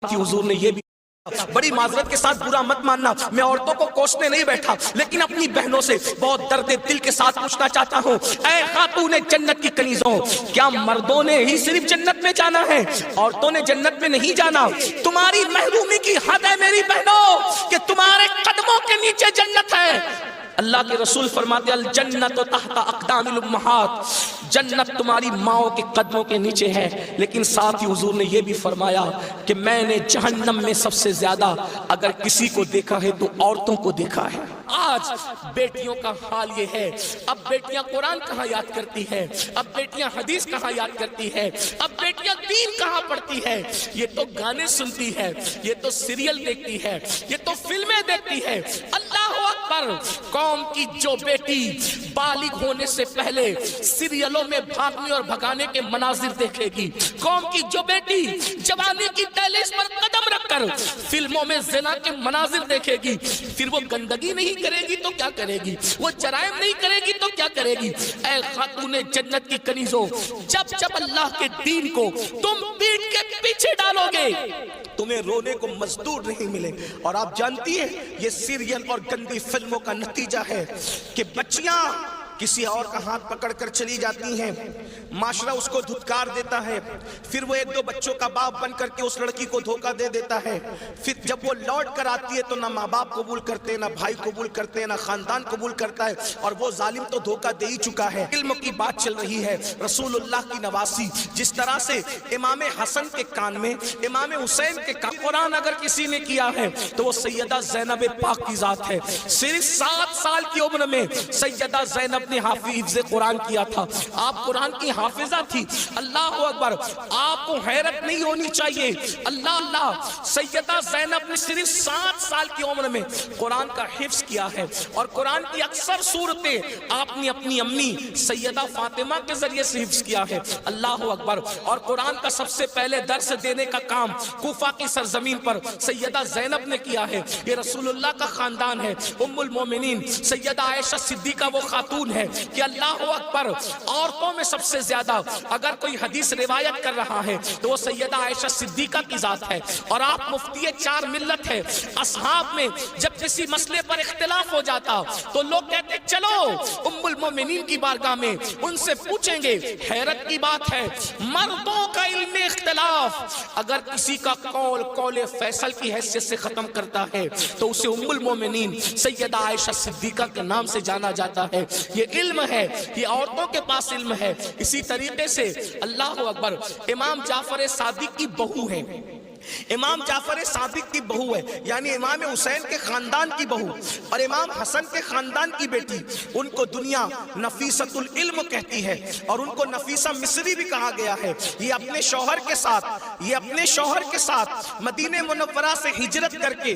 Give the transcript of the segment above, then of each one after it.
کہ حضور نے یہ بھی بڑی معذرت کے ساتھ برا مت ماننا، میں عورتوں کو کوسنے نہیں بیٹھا، لیکن اپنی بہنوں سے بہت درد دل کے ساتھ پوچھنا چاہتا ہوں، اے خاتون جنت کی کنیزوں، کیا مردوں نے ہی صرف جنت میں جانا ہے؟ عورتوں نے جنت میں نہیں جانا؟ تمہاری محرومی کی حد ہے میری بہنوں کہ تمہارے قدموں کے نیچے جنت ہے۔ اللہ کے رسول فرماتے ہیں الجنت تحت اقدام الامہات، جنت تمہاری ماؤں کے قدموں کے نیچے ہے، لیکن ساتھ ہی حضور نے یہ بھی فرمایا کہ میں نے جہنم میں سب سے زیادہ اگر کسی کو دیکھا ہے تو عورتوں کو دیکھا ہے۔ آج بیٹیوں کا حال یہ ہے، اب بیٹیاں قرآن کہاں یاد کرتی ہے، اب بیٹیاں حدیث کہاں یاد کرتی ہے، اب بیٹیاں دین کہاں پڑھتی ہے؟ یہ تو گانے سنتی ہے، یہ تو سیریل دیکھتی ہے، یہ تو فلمیں دیکھتی ہے۔ اللہ اکبر! قوم کی جو بیٹی بالغ ہونے سے پہلے سیریلوں میں بھاگنے اور بھگانے کے مناظر دیکھے گی، قوم کی جو بیٹی جوانی کی دہلیز پر قدم رکھ کر فلموں میں زنا کے مناظر دیکھے گی، پھر وہ گندگی نہیں کرے گی تو کیا کرے گی؟ وہ جرائم نہیں کرے گی تو کیا کرے گی؟ اے خاتون جنت کی کنیزوں، جب جب اللہ کے دین کو تم پیٹ کے پیچھے ڈالو گے تمہیں رونے کو مزدور نہیں ملے۔ اور آپ جانتی ہیں یہ سیریل اور گندی فلموں کا نتیجہ ہے کہ بچیاں کسی اور کا ہاتھ پکڑ کر چلی جاتی ہیں، معاشرہ اس کو دھتکار دیتا ہے، پھر وہ ایک دو بچوں کا باپ بن کر کے اس لڑکی کو دھوکہ دے دیتا ہے، پھر جب وہ لوٹ کر آتی ہے تو نہ ماں باپ قبول کرتے، نہ بھائی قبول کرتے، نہ خاندان قبول کرتا ہے، اور وہ ظالم تو دھوکہ دے ہی چکا ہے۔ علم کی بات چل رہی ہے، رسول اللہ کی نواسی، جس طرح سے امام حسن کے کان میں، امام حسین کے کان قرآن اگر کسی نے کیا ہے تو وہ سیدہ زینب پاک کی ذات ہے۔ صرف 7 سال کی عمر میں سیدہ زینب نے حافظ قرآن کیا تھا، آپ قرآن کی حافظہ تھی۔ اللہ اکبر! آپ کو حیرت نہیں ہونی چاہیے، اللہ سیدہ زینب نے صرف 7 سال کی عمر میں قرآن کا حفظ کیا ہے، اور قرآن کی اکثر صورتیں آپ نے اپنی امی سیدہ فاطمہ کے ذریعے سے حفظ کیا ہے۔ اللہ اکبر! اور قرآن کا سب سے پہلے درس دینے کا کام کوفہ کی سرزمین پر سیدہ زینب نے کیا ہے۔ یہ رسول اللہ کا خاندان ہے۔ ام المومنین سیدہ عائشہ صدیقہ وہ خاتون ہے کہ اللہ اکبر، عورتوں میں سب سے زیادہ اگر کوئی حدیث روایت کر رہا ہے تو وہ سیدہ عائشہ صدیقہ کی ذات ہے۔ اور آپ مفتی 4 ملت ہے، اصحاب میں جب کسی مسئلے پر اختلاف ہو جاتا تو لوگ کہتے چلو ام المومنین کی بارگاہ میں ان سے پوچھیں گے۔ حیرت کی بات ہے، مردوں کا علم اختلاف اگر کسی کا قول فیصل کی حیثیت سے ختم کرتا ہے تو اسے ام المومنین سیدہ عائشہ صدیقہ کے نام سے جانا جاتا ہے۔ یہ علم ہے، یہ عورتوں کے پاس علم ہے۔ اسی طریقے سے اللہ اکبر، امام جعفر صادق کی بہو ہے، امام جعفر صادق کی بہو ہے، یعنی امام حسین کے خاندان کی بہو اور امام حسن کے خاندان کی بیٹی، ان کو دنیا نفیسۃ العلم کہتی ہے، اور ان کو نفیسہ مصری بھی کہا گیا ہے۔ یہ اپنے شوہر کے ساتھ مدینہ منورہ سے ہجرت کر کے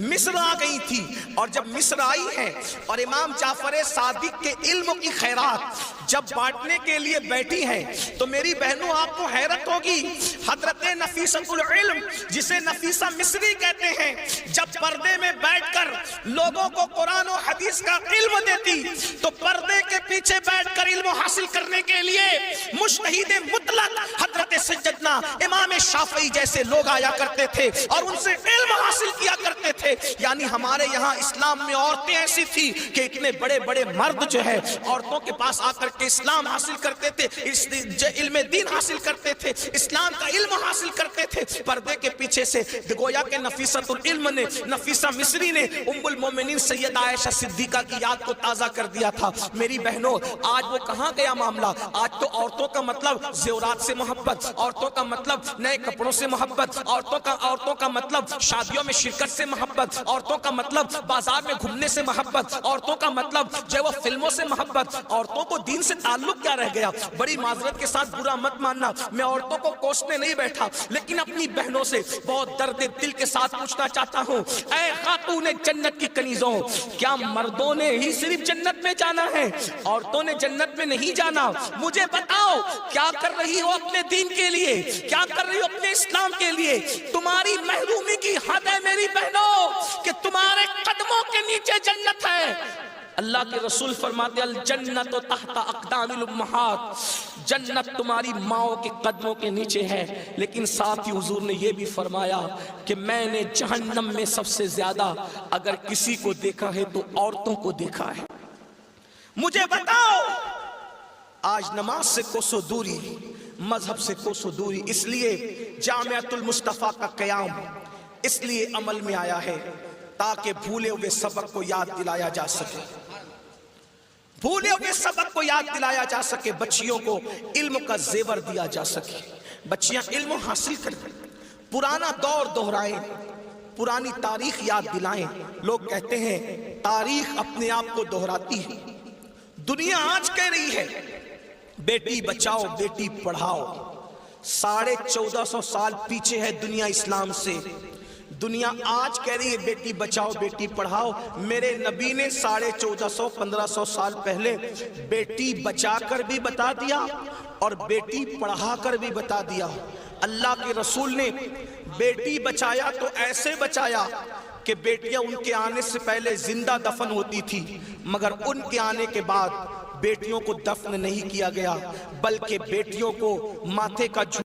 مصر آ گئی تھی، اور جب مصر آئی ہے اور امام جعفر صادق کے علم کی خیرات جب بانٹنے کے لیے بیٹھی ہیں تو میری بہنوں آپ کو حیرت ہوگی، حضرت نفیسۃ العلم جسے نفیسہ مصری کہتے ہیں، جب پردے میں بیٹھ کر لوگوں کو قرآن و حدیث کا علم دیتی تو پردے کے پیچھے بیٹھ کر علم حاصل کرنے کے لیے مجتہد مطلق حضرت سیدنا امام شافعی جیسے لوگ آیا کرتے تھے اور ان سے علم حاصل کیا کرتے تھے۔ یعنی ہمارے یہاں اسلام میں عورتیں ایسی تھی کہ اتنے بڑے بڑے مرد جو ہے عورتوں کے پاس آ کر کے اسلام حاصل کرتے تھے، علم دین حاصل کرتے تھے، اسلام کا علم حاصل کرتے تھے۔ پردے کے پیچھے سے گویا کہ نفیسۃ العلم نے، نفیسہ مصری نے ام المومنین سیدہ عائشہ صدیقہ کی یاد کو تازہ کر دیا تھا۔ میری بہنوں آج وہ کہاں گیا معاملہ؟ آج تو عورتوں کا مطلب زیورات سے محبت، عورتوں کا مطلب نئے کپڑوں سے محبت، عورتوں کا مطلب شادیوں میں شرکت سے محبت، عورتوں کا مطلب بازار میں گھومنے سے محبت، عورتوں کا مطلب جو وہ فلموں سے محبت۔ عورتوں کو دین سے تعلق کیا رہ گیا؟ بڑی معذرت کے ساتھ برا مت ماننا، میں عورتوں کو کوسنے نہیں بیٹھا، لیکن اپنی بہنوں سے بہت درد دل کے ساتھ پوچھنا چاہتا ہوں، اے خاتون جنت کی کنیزوں، کیا مردوں نے ہی صرف جنت میں جانا ہے؟ عورتوں نے جنت میں نہیں جانا؟ مجھے بتاؤ کیا کر رہی ہو اپنے دین کے لیے، کیا کر رہی ہو اپنے اسلام کے لیے؟ تمہاری محرومی کی حد ہے میری بہنوں کہ تمہارے قدموں کے نیچے جنت ہے۔ اللہ کے رسول فرماتے الجنت تحت اقدام الامہات، جنت تمہاری ماؤں کے قدموں کے نیچے ہے، لیکن ساتھ ہی حضور نے یہ بھی فرمایا کہ میں نے جہنم میں سب سے زیادہ اگر کسی کو دیکھا ہے تو عورتوں کو دیکھا ہے۔ مجھے بتاؤ، آج نماز سے کوسوں دوری، مذہب سے کوسوں دوری، اس لیے جامعۃ المصطفیٰ کا قیام اس لیے عمل میں آیا ہے تاکہ بھولے ہوئے سبق کو یاد دلایا جا سکے، بھولے ہوئے سبق کو یاد دلایا جا سکے، بچیوں کو علم کا زیور دیا جا سکے، بچیاں علم حاصل کریں، پرانا دور دہرائیں، پرانی تاریخ یاد دلائیں۔ لوگ کہتے ہیں تاریخ اپنے آپ کو دہراتی ہے، دنیا آج کہہ رہی ہے بیٹی بچاؤ بیٹی پڑھاؤ، 1450 سال پیچھے ہے دنیا اسلام سے، دنیا آج کہہ رہی ہے بیٹی بچاؤ بیٹی پڑھاؤ۔ میرے نبی نے 1450-1500 سال پہلے بیٹی بچا کر بھی بتا دیا اور بیٹی پڑھا کر بھی بتا دیا۔ اللہ کے رسول نے بیٹی بچایا تو ایسے بچایا کہ بیٹیاں ان کے آنے سے پہلے زندہ دفن ہوتی تھی، مگر ان کے آنے کے بعد بیٹیوں کو دفن نہیں کیا گیا، بلکہ بیٹیوں کو ماتھے کا